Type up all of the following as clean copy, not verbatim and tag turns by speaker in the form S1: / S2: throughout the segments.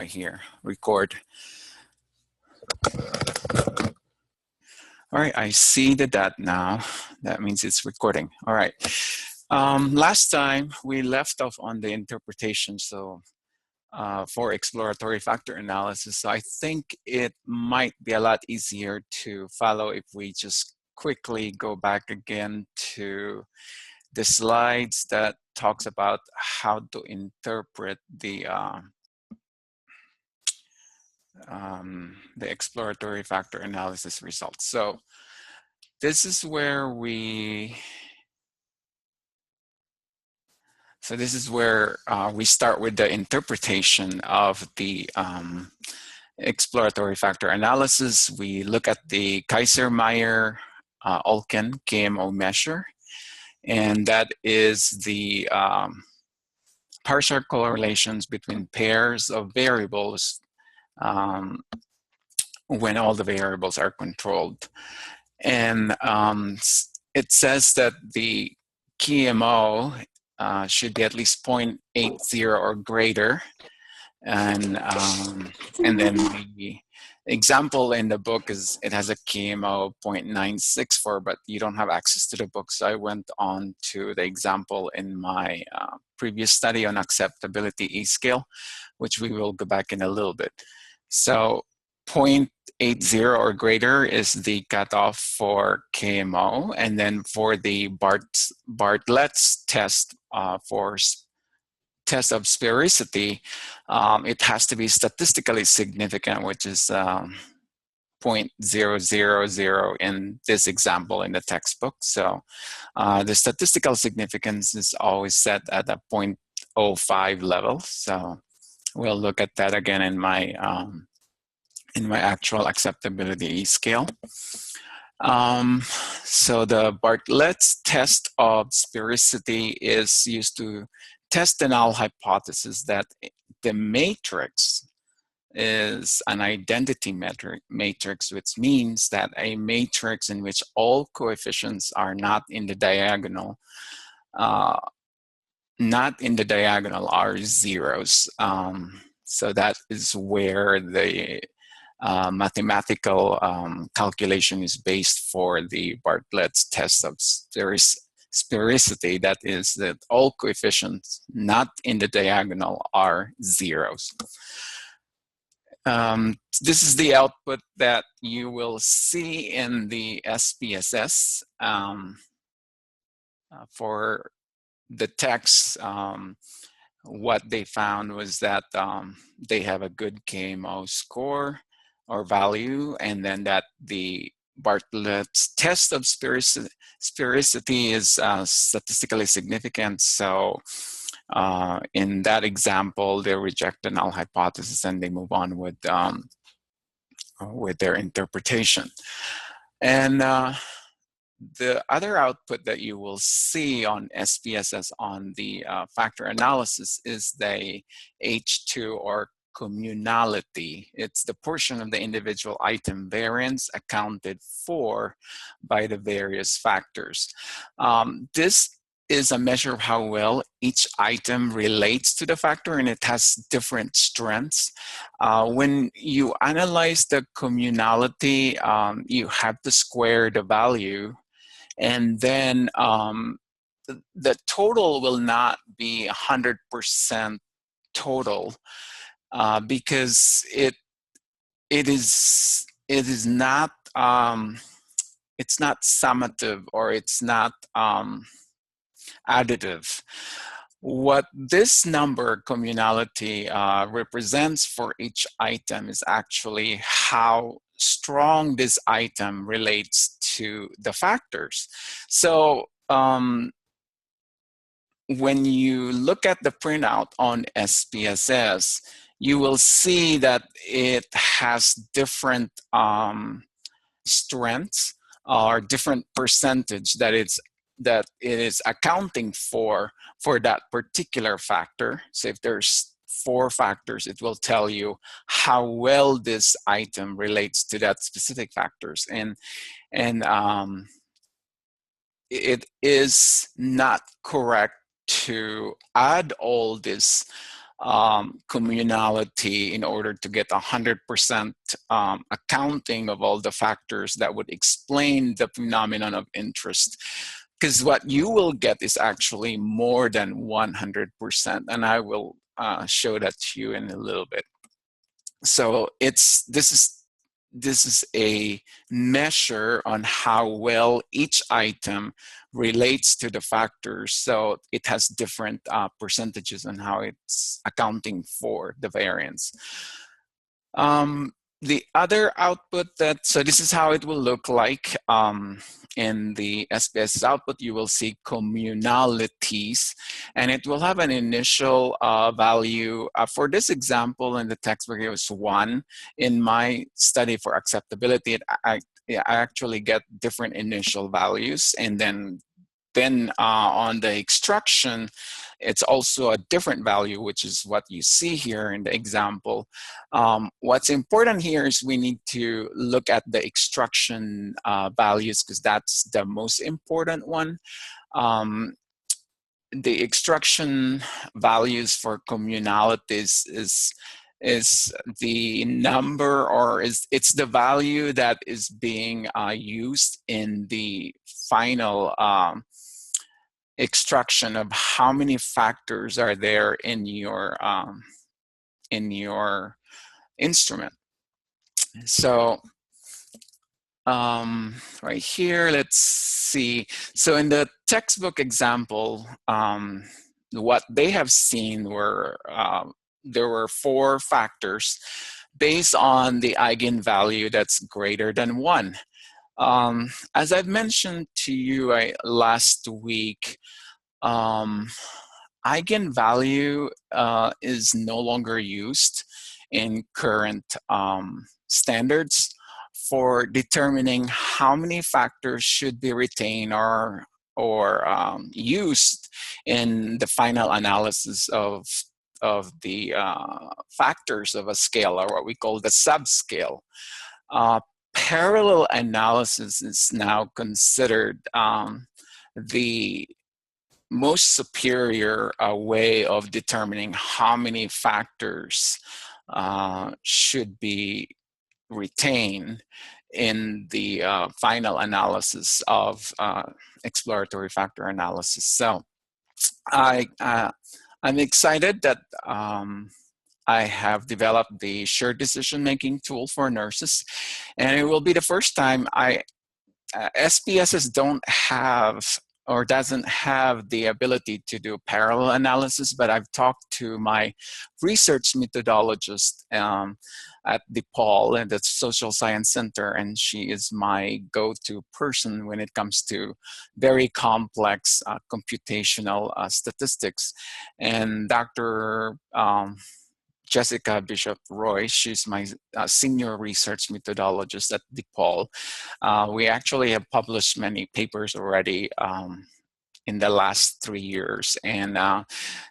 S1: right here, record. All right, I see the dot now. That means it's recording. All right. Last time we left off on the interpretation, so for exploratory factor analysis. So I think it might be a lot easier to follow if we just quickly go back again to the slides that talks about how to interpret the exploratory factor analysis results. So this is where we start with the interpretation of the exploratory factor analysis. We look at the Kaiser-Meyer-Olkin KMO measure, and that is the partial correlations between pairs of variables when all the variables are controlled. And it says that the KMO should be at least 0.80 or greater. And then the example in the book is, it has a KMO of 0.964, but you don't have access to the book. So I went on to the example in my previous study on acceptability E-scale, which we will go back in a little bit. So 0.80 or greater is the cutoff for KMO. And then for the Bartlett's test for test of sphericity, it has to be statistically significant, which is 0.000 in this example in the textbook. So the statistical significance is always set at a 0.05 level. So we'll look at that again in my actual acceptability E-scale. So the Bartlett's test of sphericity is used to test the null hypothesis that the matrix is an identity matrix, which means that a matrix in which all coefficients are not in the diagonal are zeros. So that is where the mathematical calculation is based for the Bartlett's test of sphericity. That is that all coefficients not in the diagonal are zeros. This is the output that you will see in the SPSS for the text. What they found was that they have a good KMO score or value, and then that the Bartlett's test of sphericity is statistically significant. So in that example, they reject the null hypothesis and they move on with their interpretation. And the other output that you will see on SPSS on the factor analysis is the H2 or communality. It's the portion of the individual item variance accounted for by the various factors. This is a measure of how well each item relates to the factor, and it has different strengths. When you analyze the communality, you have to square the value, and then the total will not be 100% total. Because it is not it's not summative, or it's not additive. What this number communality represents for each item is actually how strong this item relates to the factors. So when you look at the printout on SPSS, you will see that it has different strengths or different percentage that it is accounting for that particular factor. So if there's 4 factors, it will tell you how well this item relates to that specific factors. And it is not correct to add all these communality in order to get 100% accounting of all the factors that would explain the phenomenon of interest. Because what you will get is actually more than 100%, and I will show that to you in a little bit. So this is a measure on how well each item relates to the factors. So it has different percentages on how it's accounting for the variance. The other output so this is how it will look like in the SPSS output. You will see communalities, and it will have an initial value. For this example in the textbook, it was 1. In my study for acceptability, I actually get different initial values, and then on the extraction, it's also a different value, which is what you see here in the example. What's important here is we need to look at the extraction values, because that's the most important one. The extraction values for communalities is the number, or it's the value that is being used in the final extraction of how many factors are there in your instrument. So right here, let's see. So in the textbook example, what they have seen were there were 4 factors based on the eigenvalue that's greater than 1. As I've mentioned to you last week, eigenvalue is no longer used in current standards for determining how many factors should be retained or used in the final analysis of the factors of a scale, or what we call the subscale. Parallel analysis is now considered the most superior way of determining how many factors should be retained in the final analysis of exploratory factor analysis. So I'm excited that I have developed the shared decision-making tool for nurses, and it will be the first time SPSS don't have or doesn't have the ability to do parallel analysis, but I've talked to my research methodologist at DePaul and the Social Science Center, and she is my go-to person when it comes to very complex computational statistics. And Dr. Jessica Bishop Roy, she's my senior research methodologist at DePaul. We actually have published many papers already in the last 3 years. And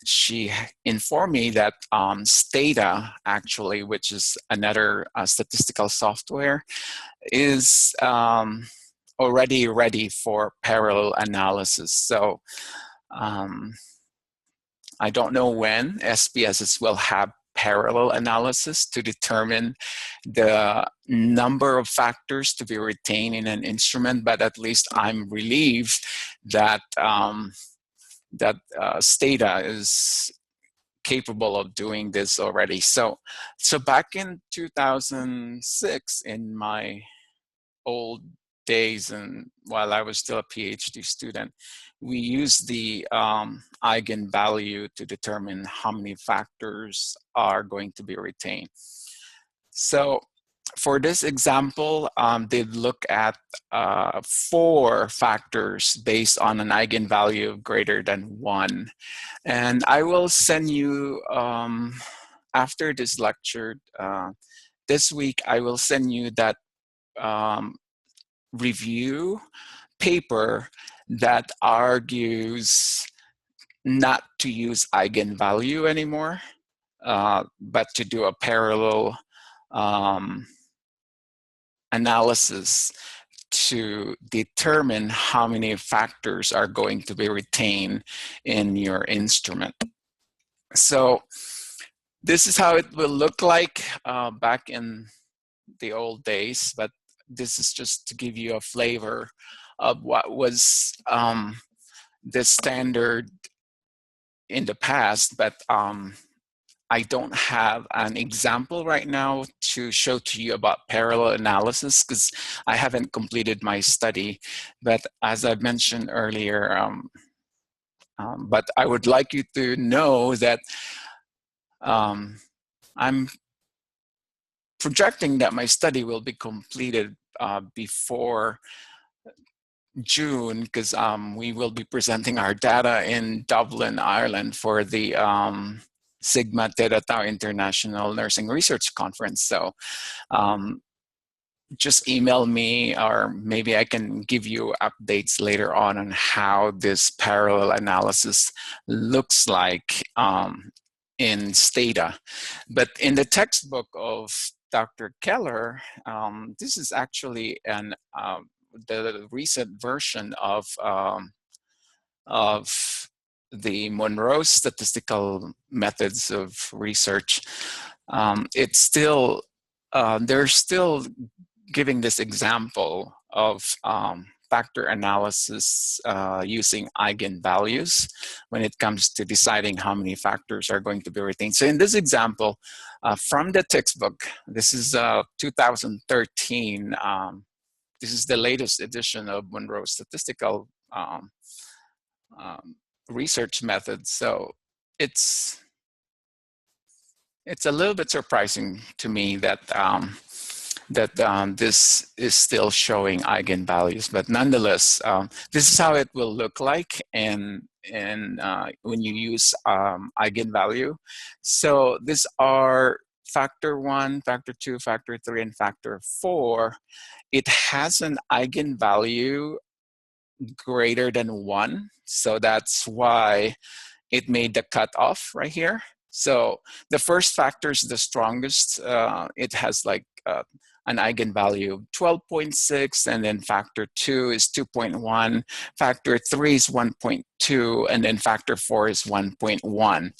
S1: she informed me that Stata, actually, which is another statistical software, is already ready for parallel analysis. So I don't know when SPSS will have parallel analysis to determine the number of factors to be retained in an instrument, but at least I'm relieved that Stata is capable of doing this already. So back in 2006, in my old days and while I was still a PhD student, we used the eigenvalue to determine how many factors are going to be retained. So for this example, they look at 4 factors based on an eigenvalue of greater than 1. And I will send you, after this lecture, this week, I will send you that review paper that argues not to use eigenvalue anymore, but to do a parallel analysis to determine how many factors are going to be retained in your instrument. So This is how it will look like back in the old days, but this is just to give you a flavor of what was the standard in the past. But I don't have an example right now to show to you about parallel analysis because I haven't completed my study. But as I mentioned earlier, but I would like you to know that I'm projecting that my study will be completed before June, because we will be presenting our data in Dublin, Ireland for the Sigma Theta Tau International Nursing Research Conference. So just email me, or maybe I can give you updates later on how this parallel analysis looks like in Stata. But in the textbook of Dr. Keller, this is actually the recent version of the Monroe statistical methods of research. It's still, they're still giving this example of factor analysis using eigenvalues when it comes to deciding how many factors are going to be retained. So in this example, from the textbook, this is 2013, this is the latest edition of Monroe statistical research methods. So it's a little bit surprising to me that this is still showing eigenvalues, but nonetheless, this is how it will look like when you use eigenvalue. So these are factor 1, factor 2, factor 3, and factor 4. It has an eigenvalue greater than 1, so that's why it made the cutoff right here. So the first factor is the strongest. It has like an eigenvalue of 12.6, and then factor 2 is 2.1, factor 3 is 1.2, and then factor 4 is 1.1.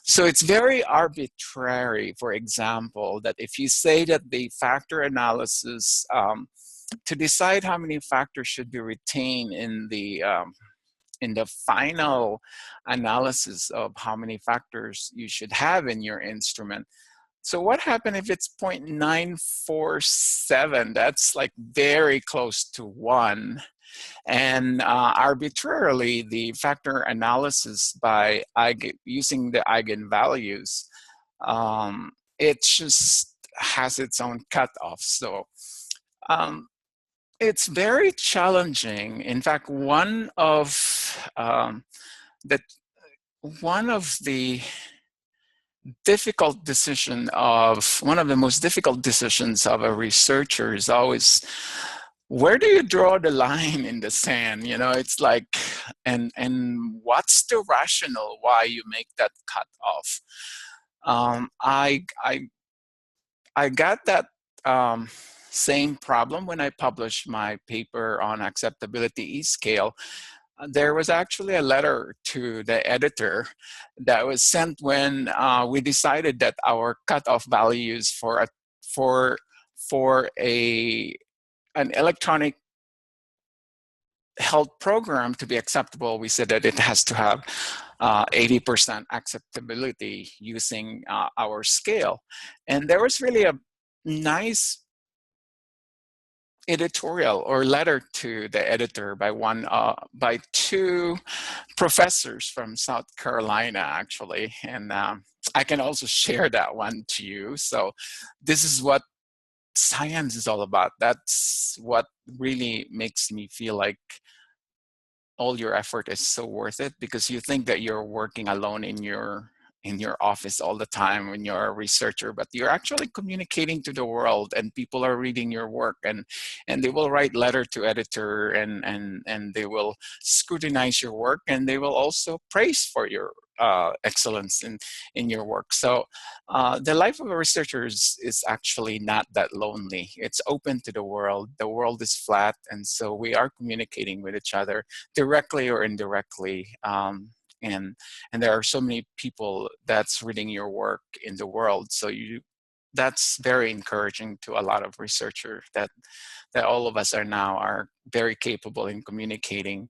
S1: So it's very arbitrary, for example, that if you say that the factor analysis, to decide how many factors should be retained in the final analysis of how many factors you should have in your instrument. So what happened if it's 0.947? That's like very close to 1. And arbitrarily, the factor analysis by using the eigenvalues, it just has its own cutoff. So it's very challenging. In fact, one of the most difficult decisions of a researcher is always, where do you draw the line in the sand? You know, it's like, and what's the rationale why you make that cutoff? I got that same problem when I published my paper on acceptability E-scale. There was actually a letter to the editor that was sent when we decided that our cutoff values for an electronic health program to be acceptable, we said that it has to have 80% acceptability using our scale. And there was really a nice editorial or letter to the editor by two professors from South Carolina, actually. And I can also share that one to you. So this is what science is all about. That's what really makes me feel like all your effort is so worth it, because you think that you're working alone in your office all the time when you're a researcher, but you're actually communicating to the world, and people are reading your work, and they will write letter to editor, and they will scrutinize your work, and they will also praise for your excellence in your work. So the life of a researcher is actually not that lonely. It's open to the world. The world is flat, and so we are communicating with each other directly or indirectly and there are so many people that's reading your work in the world. So that's very encouraging to a lot of researchers that all of us are very capable in communicating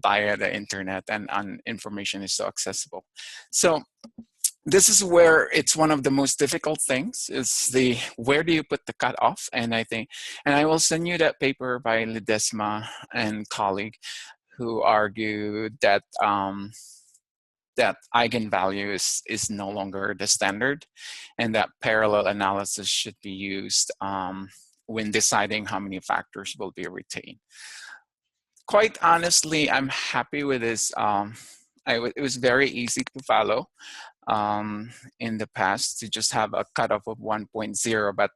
S1: via the internet, and information is so accessible. So this is where it's one of the most difficult things, is the where do you put the cutoff. And I will send you that paper by Ledesma and colleague, who argued that that eigenvalue is no longer the standard, and that parallel analysis should be used when deciding how many factors will be retained. Quite honestly, I'm happy with this. It was very easy to follow in the past, to just have a cutoff of 1.0, but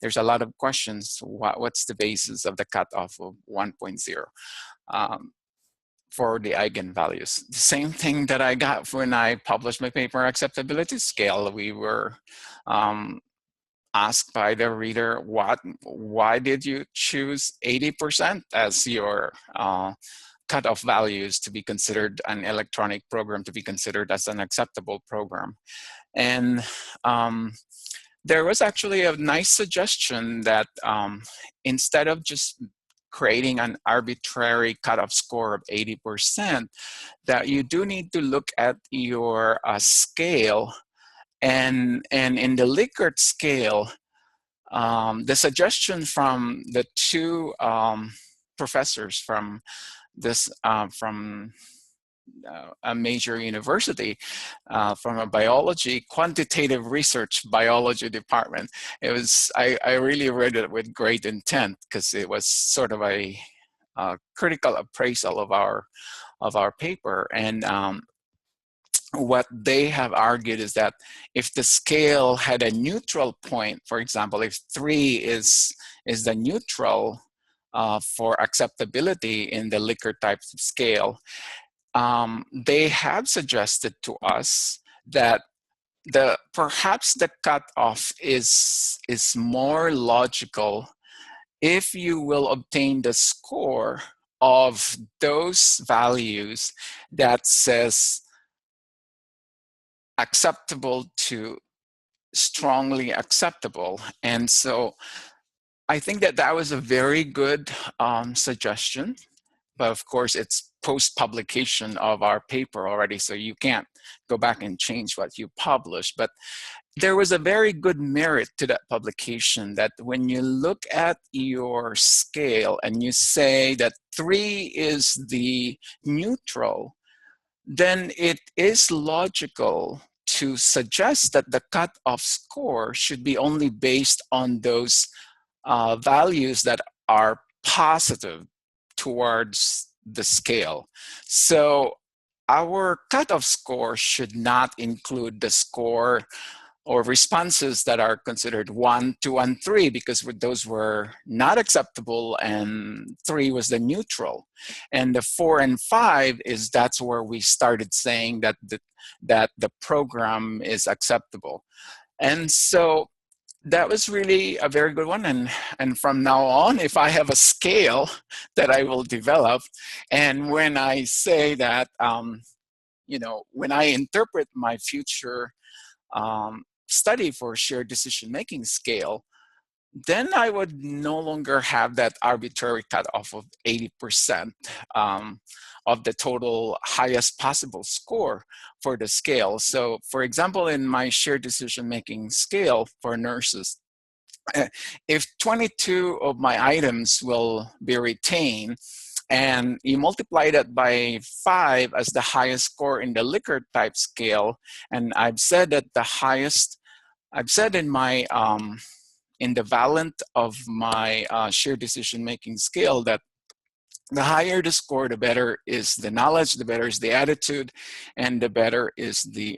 S1: there's a lot of questions. What's the basis of the cutoff of 1.0 for the eigenvalues? The same thing that I got when I published my paper, acceptability scale. We were asked by the reader, why did you choose 80% as your cutoff values to be considered an electronic program, to be considered as an acceptable program? And there was actually a nice suggestion that instead of just creating an arbitrary cutoff score of 80%, that you do need to look at your scale, and in the Likert scale, the suggestion from the two professors from a major university, from a quantitative research biology department. It was, I really read it with great intent, because it was sort of a critical appraisal of our paper. And what they have argued is that if the scale had a neutral point, for example, if 3 is the neutral for acceptability in the Likert type scale, they have suggested to us that perhaps the cutoff is more logical if you will obtain the score of those values that says acceptable to strongly acceptable. And so I think that was a very good suggestion. But of course, it's post-publication of our paper already, so you can't go back and change what you published. But there was a very good merit to that publication, that when you look at your scale and you say that 3 is the neutral, then it is logical to suggest that the cutoff score should be only based on those values that are positive towards the scale. So our cutoff score should not include the score or responses that are considered 1, 2, and 3, because those were not acceptable, and 3 was the neutral. And the 4 and 5 that's where we started saying that the program is acceptable. And so that was really a very good one. And from now on, if I have a scale that I will develop, and when I say that, when I interpret my future study for shared decision-making scale, then I would no longer have that arbitrary cutoff of 80% of the total highest possible score for the scale. So for example, in my shared decision-making scale for nurses, if 22 of my items will be retained, and you multiply that by 5 as the highest score in the Likert type scale, and I've said that I've said in my in the valent of my shared decision-making scale that the higher the score, the better is the knowledge, the better is the attitude, and the better is the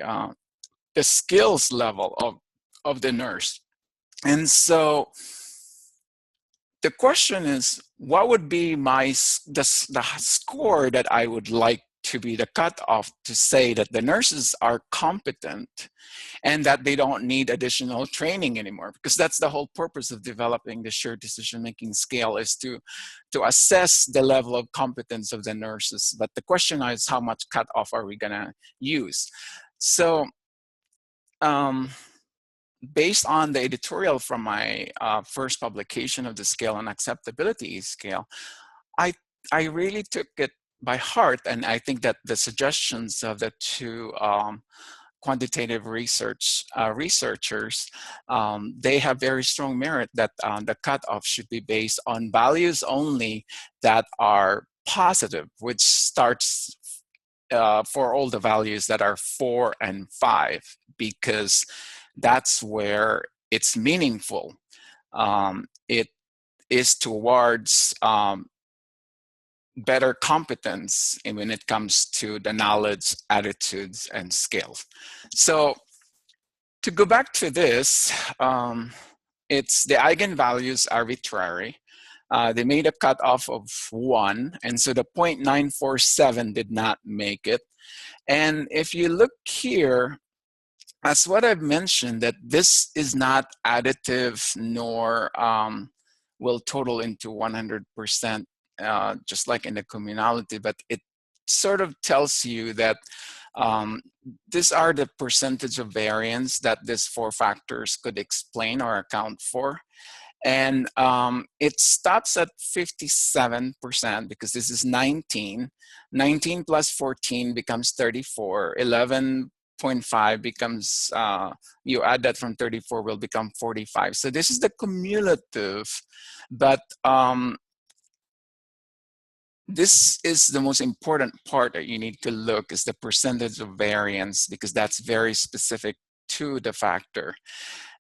S1: skills level of the nurse. And so the question is, what would be the score that I would like to be the cutoff to say that the nurses are competent and that they don't need additional training anymore, because that's the whole purpose of developing the shared decision-making scale, is to assess the level of competence of the nurses. But the question is, how much cutoff are we gonna use? So based on the editorial from my first publication of the scale and acceptability scale, I really took it by heart, and I think that the suggestions of the two quantitative researchers, they have very strong merit that the cutoff should be based on values only that are positive, which starts for all the values that are 4 and 5, because that's where it's meaningful. It is towards better competence when it comes to the knowledge, attitudes, and skills. So to go back to this, it's the eigenvalues arbitrary. They made a cutoff of 1, and so the 0.947 did not make it. And if you look here, as what I've mentioned, that this is not additive nor will total into 100%, just like in the communality, but it sort of tells you that these are the percentage of variance that these 4 factors could explain or account for. And it stops at 57% because this is 19. 19 plus 14 becomes 34. 11.5 becomes, you add that from 34 will become 45. So this is the cumulative, but this is the most important part that you need to look, is the percentage of variance, because that's very specific to the factor.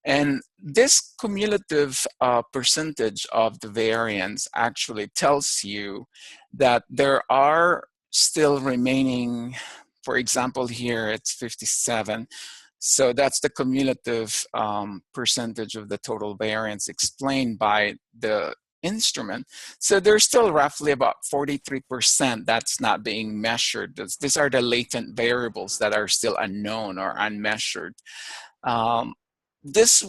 S1: And this cumulative percentage of the variance actually tells you that there are still remaining, for example, here it's 57. So that's the cumulative percentage of the total variance explained by the instrument. So there's still roughly about 43% that's not being measured. These are the latent variables that are still unknown or unmeasured. This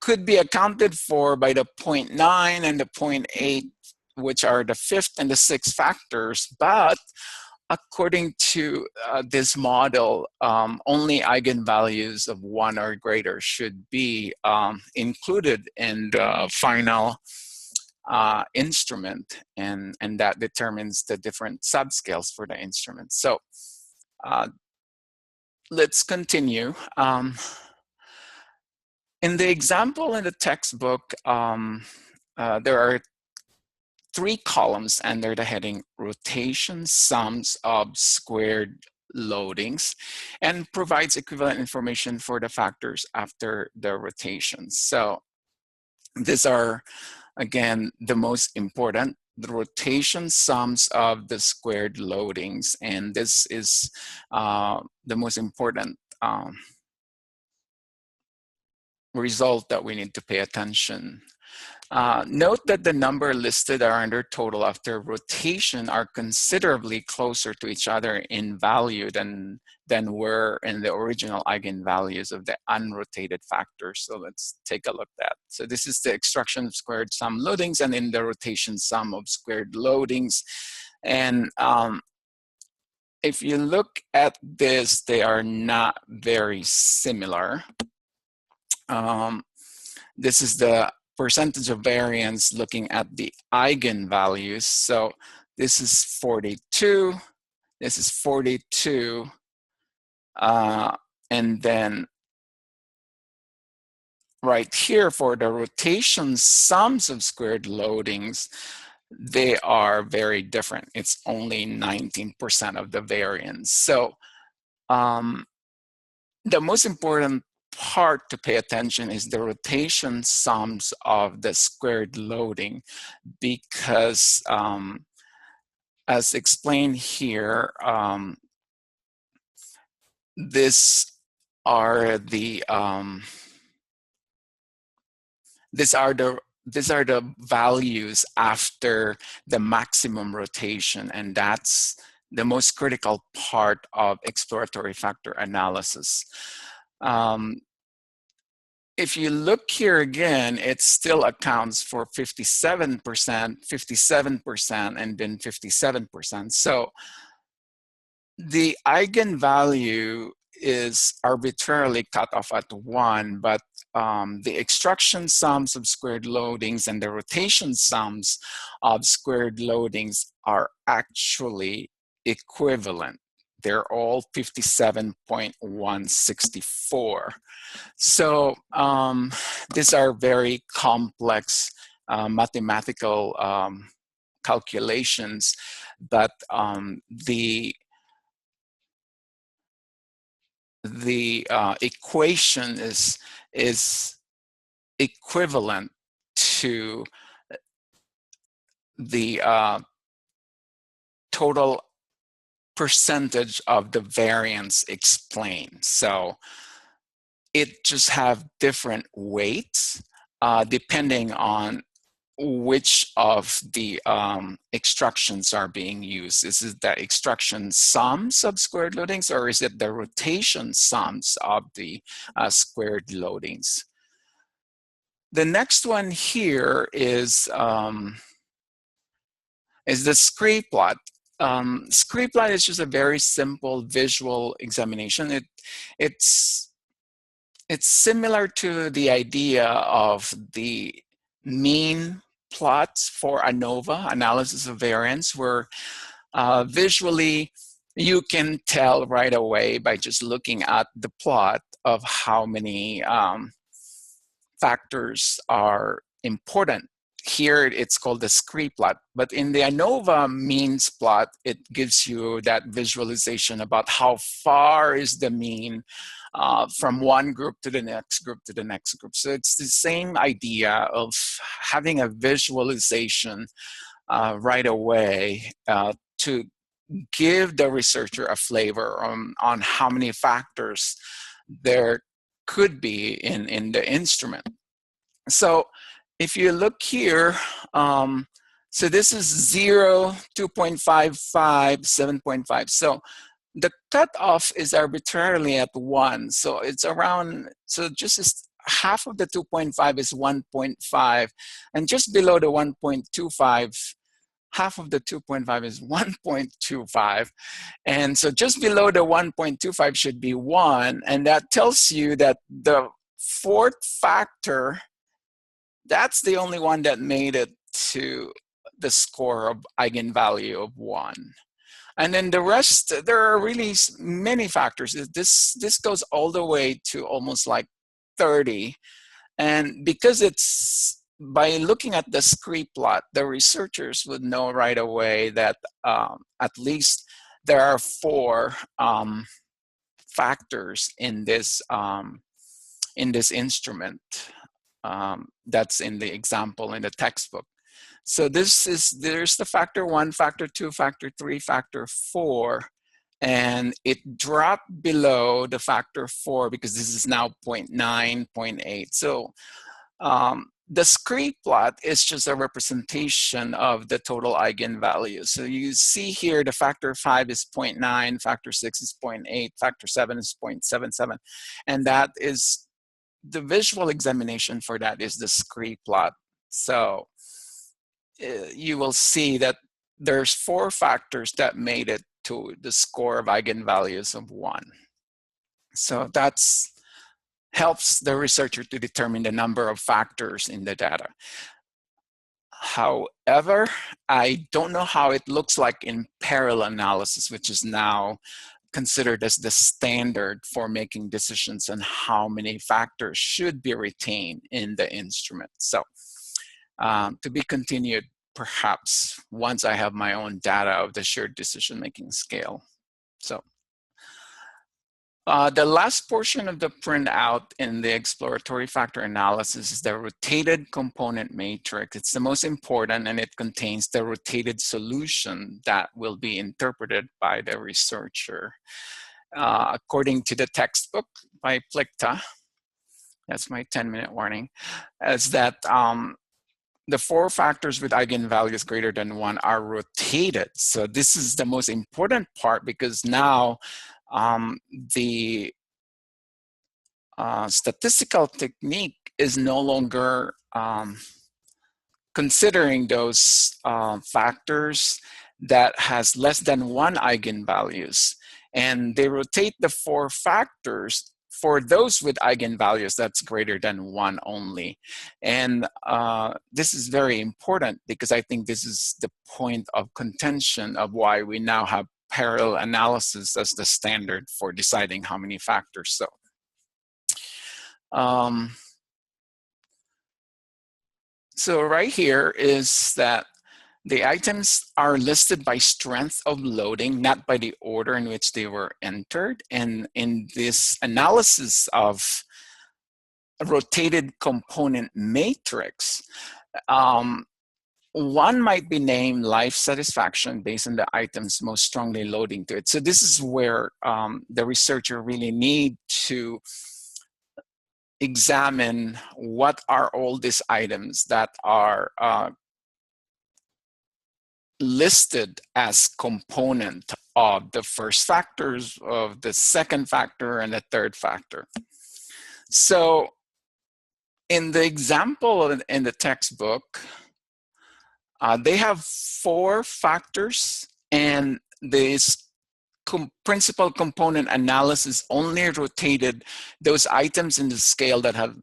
S1: could be accounted for by the 0.9 and the 0.8, which are the 5th and the 6th factors, but according to this model, only eigenvalues of 1 or greater should be included in the final instrument, and that determines the different subscales for the instrument. So let's continue. In the example in the textbook, there are 3 columns under the heading rotation sums of squared loadings, and provides equivalent information for the factors after the rotations. So these are, again, the most important, the rotation sums of the squared loadings, and this is the most important result that we need to pay attention. Note that the number listed are under total after rotation are considerably closer to each other in value than were in the original eigenvalues of the unrotated factors. So let's take a look at that. So this is the extraction of squared sum loadings, and in the rotation sum of squared loadings. And if you look at this, they are not very similar. This is the percentage of variance looking at the eigenvalues. So this is 42, this is 42, and then right here for the rotation sums of squared loadings, they are very different. It's only 19% of the variance. So the most important part to pay attention is the rotation sums of the squared loading, because as explained here, these are the values after the maximum rotation, and that's the most critical part of exploratory factor analysis. If you look here again, it still accounts for 57%, 57%, and then 57%. So the eigenvalue is arbitrarily cut off at 1, but the extraction sums of squared loadings and the rotation sums of squared loadings are actually equivalent. They're all 57.164. So these are very complex mathematical calculations, but the equation is equivalent to the total percentage of the variance explained. So it just have different weights depending on which of the extractions are being used. Is it the extraction sums of squared loadings, or is it the rotation sums of the squared loadings? The next one here is the scree plot. Scree plot is just a very simple visual examination. It's similar to the idea of the mean plots for ANOVA, analysis of variance, where visually you can tell right away by just looking at the plot of how many factors are important. Here it's called the scree plot, but in the ANOVA means plot, it gives you that visualization about how far is the mean from one group to the next group to the next group. So it's the same idea of having a visualization right away to give the researcher a flavor on how many factors there could be in the instrument. So if you look here, so this is 0, 2.55, 7.5. So the cutoff is arbitrarily at 1. So it's around, so just half of the 2.5 is 1.5. And just below the 1.25, half of the 2.5 is 1.25. And so just below the 1.25 should be 1. And that tells you that the fourth factor, that's the only one that made it to the score of eigenvalue of 1. And then the rest, there are really many factors. This goes all the way to almost like 30. And because it's, by looking at the scree plot, the researchers would know right away that at least there are 4 factors in this instrument. That's in the example in the textbook. So there's the factor 1, factor 2, factor 3, factor 4, and it dropped below the factor 4 because this is now 0.9, 0.8. So the scree plot is just a representation of the total eigenvalue. So you see here the factor 5 is 0.9, factor 6 is 0.8, factor 7 is 0.77, and that is the visual examination for that is the scree plot. So you will see that there's 4 factors that made it to the score of eigenvalues of 1. So that's helps the researcher to determine the number of factors in the data. However, I don't know how it looks like in parallel analysis, which is now considered as the standard for making decisions on how many factors should be retained in the instrument. So to be continued, perhaps once I have my own data of the shared decision-making scale. So the last portion of the printout in the exploratory factor analysis is the rotated component matrix. It's the most important, and it contains the rotated solution that will be interpreted by the researcher. According to the textbook by Plicta, that's my 10-minute warning, is that the 4 factors with eigenvalues greater than 1 are rotated. So this is the most important part, because now the statistical technique is no longer considering those factors that has less than 1 eigenvalues. And they rotate the 4 factors for those with eigenvalues that's greater than 1 only. And this is very important, because I think this is the point of contention of why we now have parallel analysis as the standard for deciding how many factors. So so right here is that the items are listed by strength of loading, not by the order in which they were entered. And in this analysis of a rotated component matrix, one might be named life satisfaction based on the items most strongly loading to it. So this is where the researcher really need to examine what are all these items that are listed as component of the first factors, of the second factor, and the third factor. So in the example in the textbook, they have 4 factors, and this principal component analysis only rotated those items in the scale that have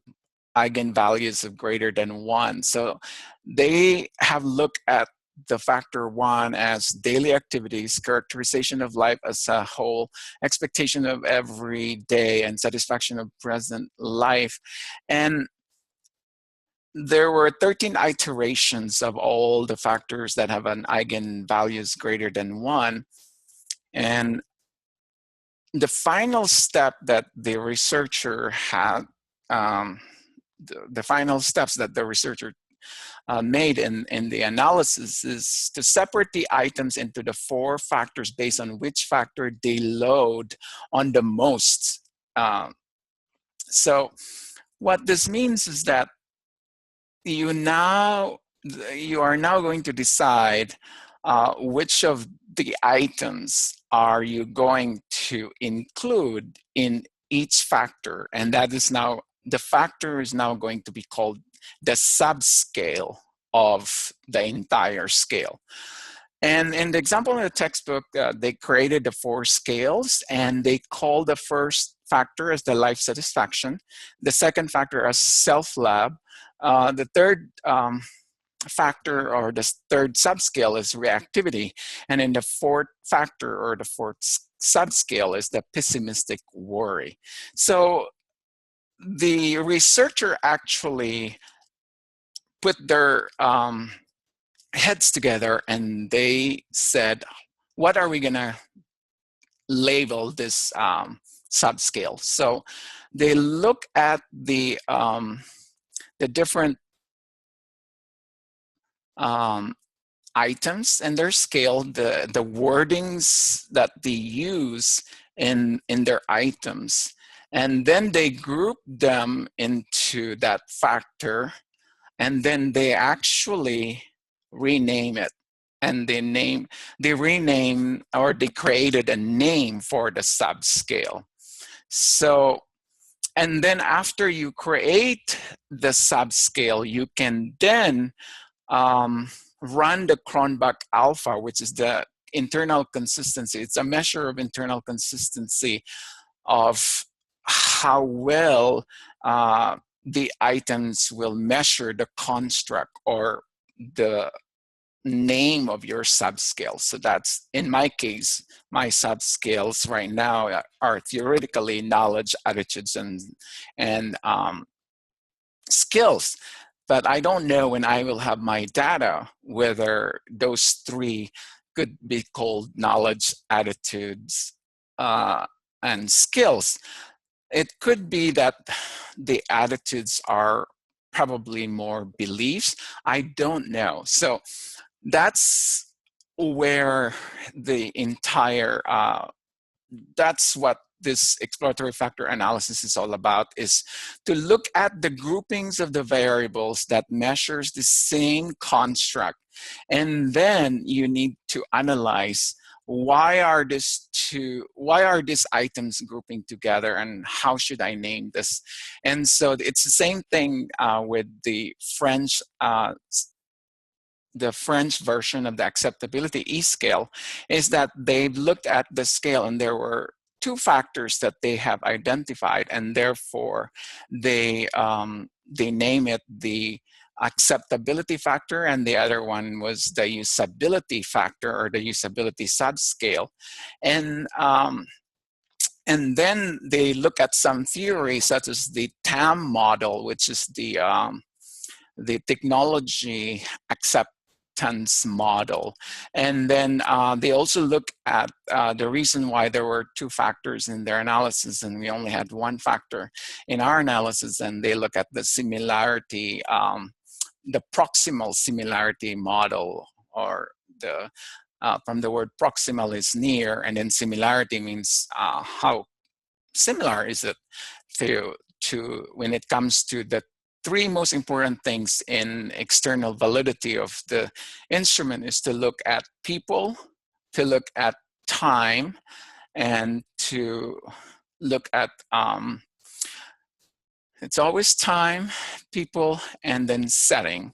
S1: eigenvalues of greater than 1. So they have looked at the factor 1 as daily activities, characterization of life as a whole, expectation of every day, and satisfaction of present life. And there were 13 iterations of all the factors that have an eigenvalues greater than 1. And the final step that the researcher had, the final steps that the researcher made in the analysis is to separate the items into the 4 factors based on which factor they load on the most. So what this means is that you are now going to decide which of the items are you going to include in each factor, and that is now, the factor is now going to be called the subscale of the entire scale. And in the example in the textbook, they created the 4 scales, and they call the first factor as the life satisfaction, the second factor as self-lab, the third factor, or the third subscale, is reactivity, and in the fourth factor, or the fourth subscale, is the pessimistic worry. So the researcher actually put their heads together, and they said, what are we going to label this subscale? So they look at the different items and their scale, the wordings that they use in their items, and then they group them into that factor, and then they actually rename it. And they rename, or they created a name for the subscale. So, and then after you create the subscale, you can then run the Cronbach alpha, which is the internal consistency. It's a measure of internal consistency of how well the items will measure the construct or the name of your subscale. So that's, in my case, my subscales right now are theoretically knowledge, attitudes, and skills. But I don't know when I will have my data whether those 3 could be called knowledge, attitudes, and skills. It could be that the attitudes are probably more beliefs. I don't know. So that's where the entire, that's what this exploratory factor analysis is all about is to look at the groupings of the variables that measures the same construct. And then you need to analyze why are these items grouping together and how should I name this? And so it's the same thing with the French version of the acceptability E-scale, is that they've looked at the scale and there were two factors that they have identified, and therefore they name it the acceptability factor, and the other one was the usability factor or the usability subscale. And then they look at some theory such as the TAM model, which is the technology acceptance model. And then they also look at the reason why there were two factors in their analysis and we only had one factor in our analysis, and they look at the similarity, the proximal similarity model, or the from the word proximal is near, and then similarity means how similar is it to when it comes to the three most important things in external validity of the instrument is to look at people, to look at time, and to look at it's always time, people, and then setting.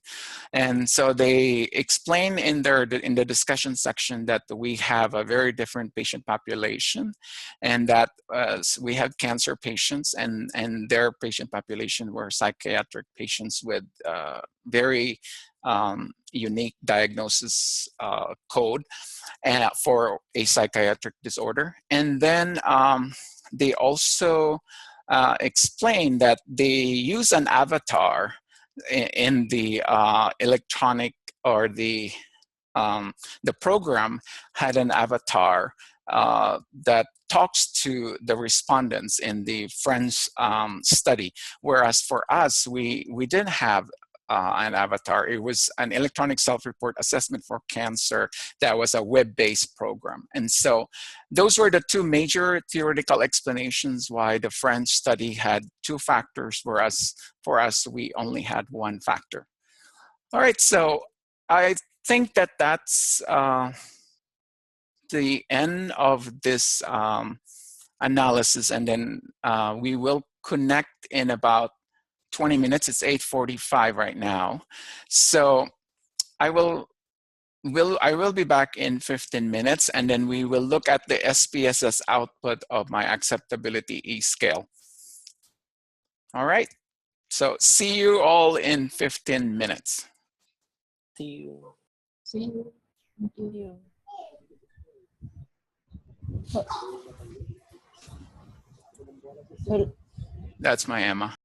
S1: And so they explain in the discussion section that we have a very different patient population, and that we have cancer patients, and their patient population were psychiatric patients with very unique diagnosis code for a psychiatric disorder. And then they also explain that they use an avatar in the electronic, or the program had an avatar that talks to the respondents in the French study, whereas for us we didn't have an avatar. It was an electronic self-report assessment for cancer that was a web-based program. And so those were the two major theoretical explanations why the French study had two factors, whereas for us we only had one factor. All right, so I think that that's the end of this analysis, and then we will connect in about 20 minutes. It's 8:45 right now. So I will be back in 15 minutes, and then we will look at the SPSS output of my acceptability E-scale. All right, so see you all in 15 minutes.
S2: See you.
S3: See you. Thank you.
S1: That's my Emma.